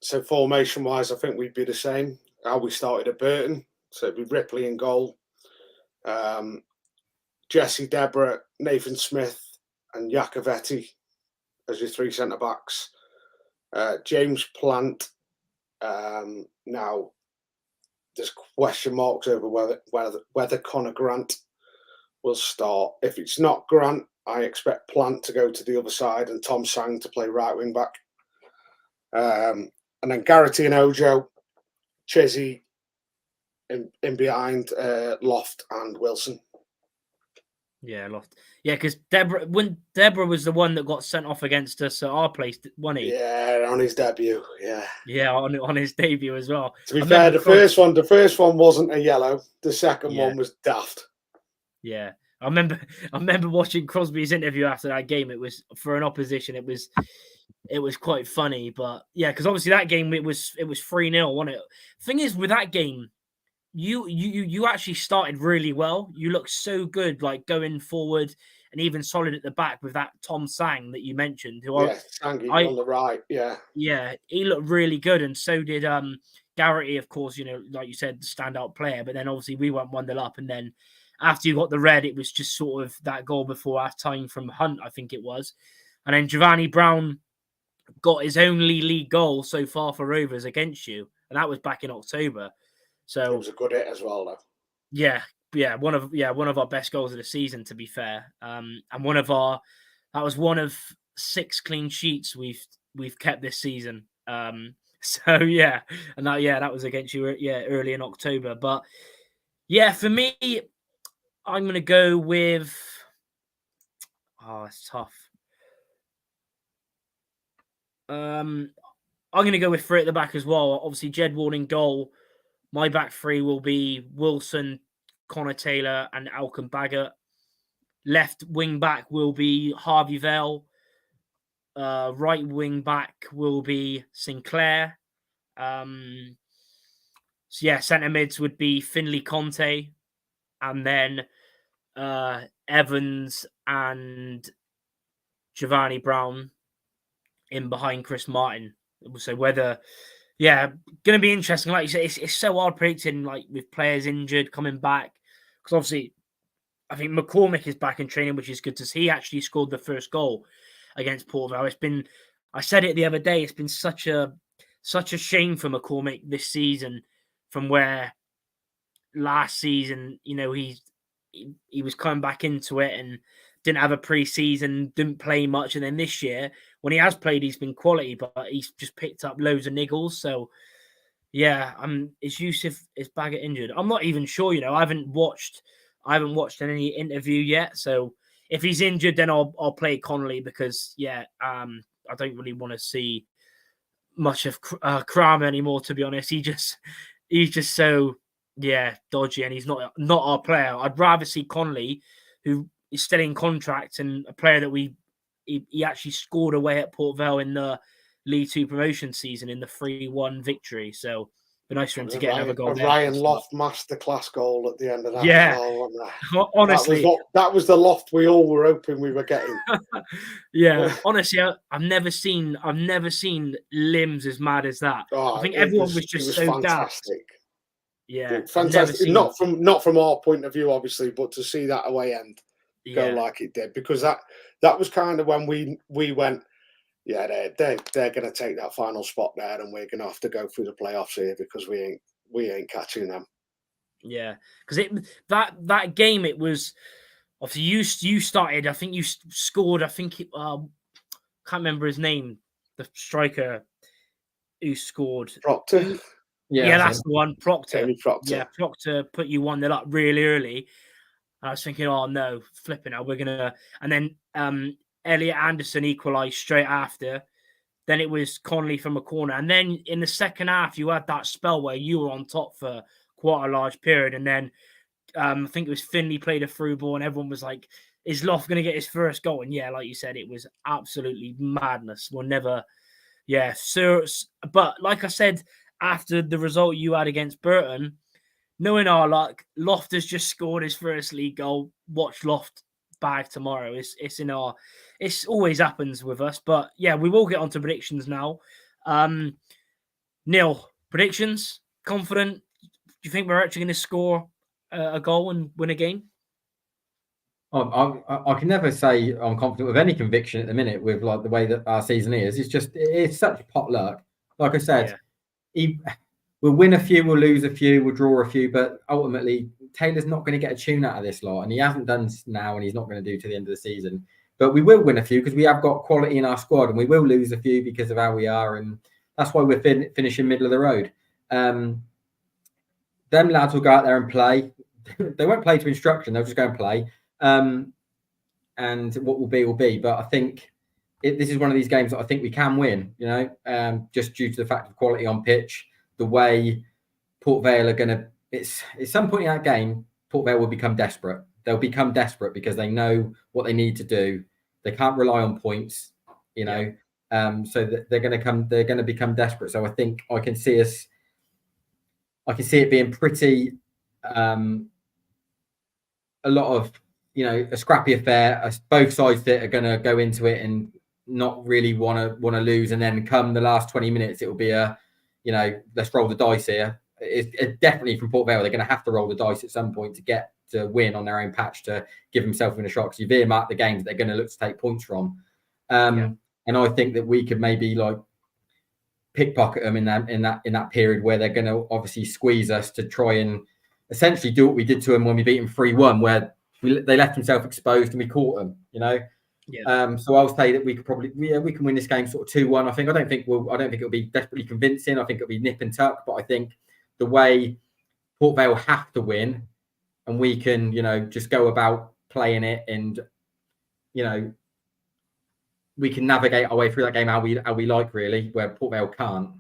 So formation wise, I think we'd be the same. How we started at Burton, so it'd be Ripley in goal, Jesse Deborah, Nathan Smith, and Iacovetti as your 3 centre backs. James Plant. Now, there's question marks over whether Connor Grant will start. If it's not Grant, I expect Plant to go to the other side and Tom Sang to play right wing back. And then Garrity and Ojo, Chizzy in behind Loft and Wilson. Yeah, Loft. Yeah, because Deborah was the one that got sent off against us at our place, wasn't he? Yeah, on his debut. Yeah, on his debut as well. To be fair, the first one wasn't a yellow. The second one was daft. Yeah, I remember watching Crosby's interview after that game. It was for an opposition. It was quite funny, but yeah, because obviously that game it was 3-0, wasn't it? Thing is, with that game, you actually started really well. You looked so good, like going forward and even solid at the back with that Tom Sang that you mentioned. Sangy on the right. Yeah, he looked really good, and so did Garrity, of course. Like you said, the standout player. But then obviously we went 1-0 up, and then after you got the red, it was just sort of that goal before half time from Hunt, I think it was, and then Giovanni Brown got his only league goal so far for Rovers against you, and that was back in October. So it was a good hit as well, though. Yeah, one of our best goals of the season, to be fair. And that was one of 6 clean sheets we've kept this season. So yeah, and that was against you, early in October. But yeah, for me, I'm gonna go with. Oh, it's tough. I'm gonna go with 3 at the back as well. Obviously, Jed Ward in goal. My back 3 will be Wilson, Connor Taylor, and Alcon Baggett. Left wing back will be Harvey Vale. Right wing back will be Sinclair. Centre mids would be Finley Conte, and then Evans and Giovanni Brown in behind Chris Martin. So whether, going to be interesting. Like you said, it's so hard predicting, like with players injured coming back, because obviously I think McCormick is back in training, which is good to see. He actually scored the first goal against Port Vale. I said it the other day, it's been such a shame for McCormick this season, from where last season, he was coming back into it and didn't have a pre-season, didn't play much, and then this year, when he has played, he's been quality, but he's just picked up loads of niggles. So yeah, is Yusuf, is Baggett injured? I'm not even sure. I haven't watched any interview yet. So if he's injured, then I'll play Connolly, because I don't really want to see much of Kramer anymore, to be honest. He's just so dodgy, and he's not our player. I'd rather see Connolly, who is still in contract, and a player that he actually scored away at Port Vale in the League 2 promotion season in the 3-1 victory. So it'd be nice for him to get another goal. Ryan Loft masterclass goal at the end of that. Yeah, honestly, that was the Loft we all were hoping we were getting. Honestly, I've never seen limbs as mad as that. I think everyone was just so fantastic. Daft. Yeah, fantastic. Not from our point of view, obviously, but to see that away end go like it did, because that was kind of when we went, they're going to take that final spot there, and we're going to have to go through the playoffs here, because we ain't catching them. Yeah, because that game, it was obviously you started. I think you scored. I think can't remember his name. The striker who scored. Proctor. Yeah, that's the one. Proctor. Proctor. Yeah, Proctor put you 1-0 up really early. I was thinking, oh no, flipping out, we're gonna. And then Elliot Anderson equalised straight after. Then it was Connolly from a corner, and then in the second half, you had that spell where you were on top for quite a large period, and then I think it was Finley played a through ball, and everyone was like, "Is Loft going to get his first goal?" And like you said, it was absolutely madness. We'll never, but like I said, after the result you had against Burton, knowing our luck, Loft has just scored his first league goal. Watch Loft bag tomorrow. It's always happens with us. But we will get on to predictions now. Neil, predictions? Confident? Do you think we're actually going to score a goal and win a game? I can never say I'm confident with any conviction at the minute with like the way that our season is. It's such pot luck. Like I said, we'll win a few, we'll lose a few, we'll draw a few, but ultimately Taylor's not going to get a tune out of this lot, and he hasn't done now, and he's not going to do to the end of the season. But we will win a few because we have got quality in our squad, and we will lose a few because of how we are, and that's why we're finishing middle of the road. Them lads will go out there and play. They won't play to instruction; they'll just go and play. And what will be will be. But I think this is one of these games that I think we can win. Just due to the fact of quality on pitch, the way Port Vale are going to. It's at some point in that game, Port Vale will become desperate. They'll become desperate because they know what they need to do. They can't rely on points, so that they're going to become desperate. So I think I can see it being pretty a lot of a scrappy affair. Both sides that are going to go into it and not really want to lose, and then come the last 20 minutes, it will be let's roll the dice here. It's definitely from Port Vale. They're going to have to roll the dice at some point to get to win on their own patch to give themselves a shot. Because you've earmarked the games they're going to look to take points from, and I think that we could maybe pickpocket them in that period where they're going to obviously squeeze us to try and essentially do what we did to them when we beat them 3-1, where they left themselves exposed and we caught them. So I'll say that we could probably we can win this game sort of 2-1. I don't think it'll be desperately convincing. I think it'll be nip and tuck, but I think the way Port Vale have to win, and we can just go about playing it, and we can navigate our way through that game how we like, really, where Port Vale can't.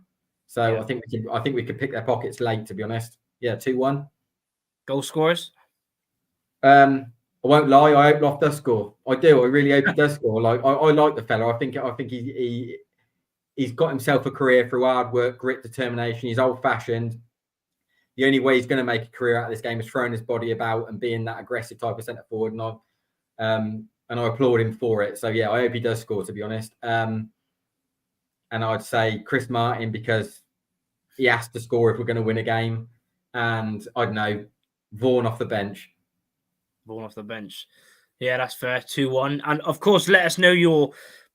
So I think we could pick their pockets late, to be honest. 2-1. Goal scorers. I won't lie. I hope Loft does score. I do. I really hope he does score. I like the fella. I think he's got himself a career through hard work, grit, determination. He's old fashioned. The only way he's going to make a career out of this game is throwing his body about and being that aggressive type of centre forward. And I applaud him for it. So I hope he does score, to be honest. And I'd say Chris Martin, because he has to score if we're going to win a game. And I don't know, Vaughan off the bench. Yeah, that's fair. 2-1. And of course, let us know your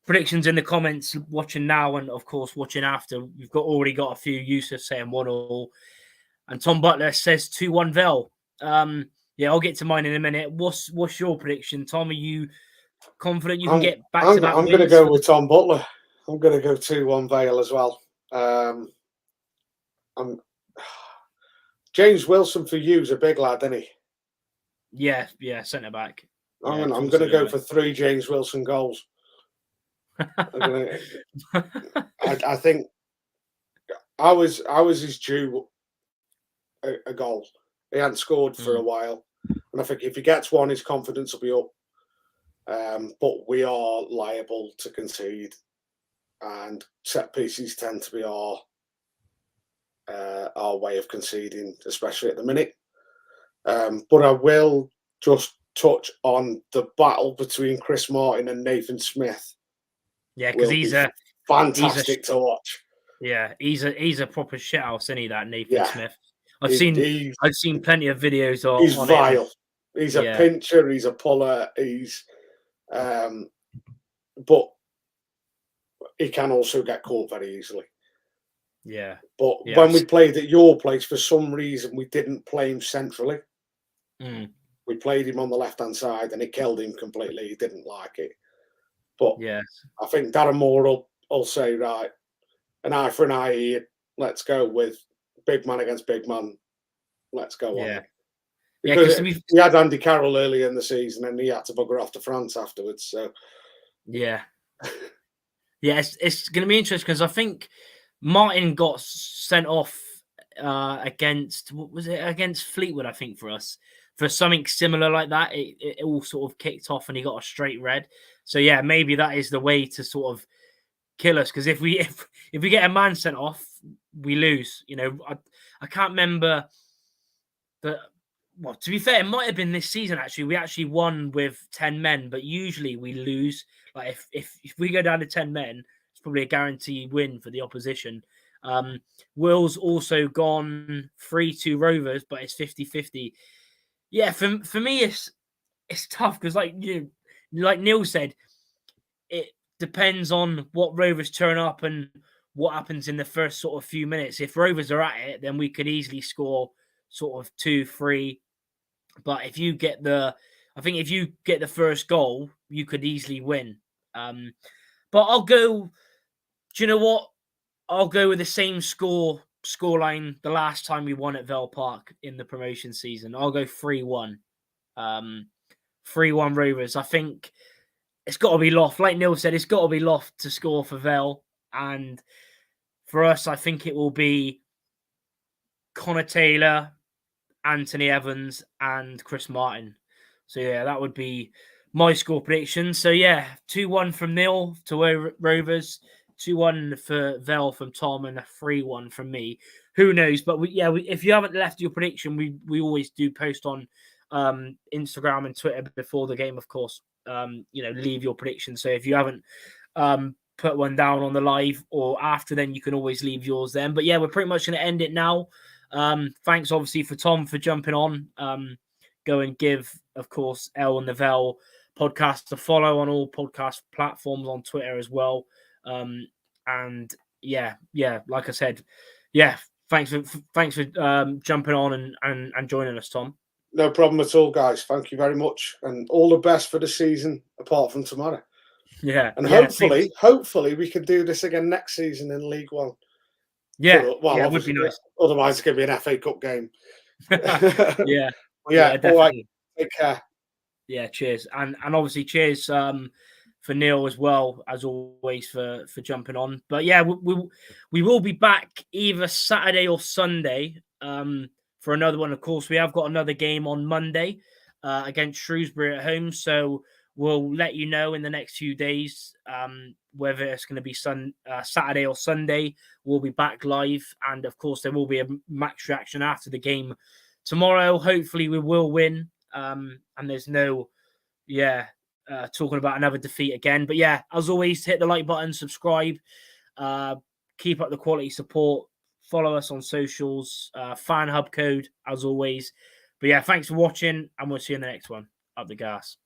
predictions in the comments, watching now and of course watching after. We've already got a few. Yusuf saying 1-1, and Tom Butler says 2-1 Vale. I'll get to mine in a minute. What's your prediction, Tom? Are you confident you can get back to that? I'm going to go with Tom Butler. I'm going to go 2-1 Vale as well. James Wilson for you is a big lad, isn't he? Yeah, centre back. I'm going to go for 3 James Wilson goals. I think ours is due a goal. He hadn't scored for a while, and I think if he gets one, his confidence will be up. But we are liable to concede, and set pieces tend to be our way of conceding, especially at the minute. But I will just touch on the battle between Chris Martin and Nathan Smith. Yeah, because he's fantastic to watch. Yeah, he's a proper shithouse, isn't he? That Nathan Smith. I've seen plenty of videos of. He's vile. Him. He's a pincher. He's a puller. He's, but he can also get caught very easily. Yeah. But when we played at your place, for some reason, we didn't play him centrally. We played him on the left-hand side, and it killed him completely. He didn't like it. But I think Darren Moore will say, right, an eye for an eye here. Let's go with big man against big man. Let's go on. Because he had Andy Carroll earlier in the season, and he had to bugger off to France afterwards. So it's going to be interesting because I think Martin got sent off against Fleetwood, I think, for us, for something similar like that. It all sort of kicked off and he got a straight red. So maybe that is the way to sort of kill us, because if we get a man sent off, we lose. I can't remember that. Well, to be fair, it might have been this season actually. We actually won with 10 men, but usually we lose. Like if we go down to 10 men, it's probably a guaranteed win for the opposition. Will's also gone 3-2 Rovers, but it's 50-50. Yeah, for me, it's tough because like Neil said, it depends on what Rovers turn up and what happens in the first sort of few minutes. If Rovers are at it, then we could easily score sort of 2-3. But if you get the first goal, you could easily win. But I'll go. Do you know what? I'll go with the same scoreline the last time we won at Vale Park in the promotion season. I'll go 3-1. 3-1 Rovers. I think it's got to be Loft. Like Neil said, it's got to be Loft to score for Vale. And for us, I think it will be Connor Taylor, Anthony Evans, and Chris Martin. So, yeah, that would be my score prediction. So, yeah, 2-1 from Neil to Rovers, 2-1 for Vale from Tom, and a 3-1 from me. Who knows? But, if you haven't left your prediction, we always do post on Instagram and Twitter before the game, of course. Leave your prediction. So if you haven't put one down on the live or after, then you can always leave yours then. But yeah, we're pretty much going to end it now. Thanks obviously for Tom for jumping on. Go and give, of course, Elle and the Vale podcast a follow on all podcast platforms, on Twitter as well. And yeah, like I said, thanks for jumping on and joining us, Tom. No problem at all, guys. Thank you very much, and all the best for the season, apart from tomorrow. Yeah, and hopefully we can do this again next season in League One. Yeah, it would be nice. Otherwise, it's going to be an FA Cup game. Yeah. All right. Take care. Yeah, cheers, and obviously cheers for Neil as well, as always, for jumping on. But yeah, we will be back either Saturday or Sunday. For another one. Of course, we have got another game on Monday against Shrewsbury at home. So we'll let you know in the next few days whether it's going to be Saturday or Sunday. We'll be back live. And of course, there will be a match reaction after the game tomorrow. Hopefully we will win. And there's no, talking about another defeat again. But yeah, as always, hit the like button, subscribe, keep up the quality support. Follow us on socials, FanHub code, as always. But yeah, thanks for watching, and we'll see you in the next one. Up the gas.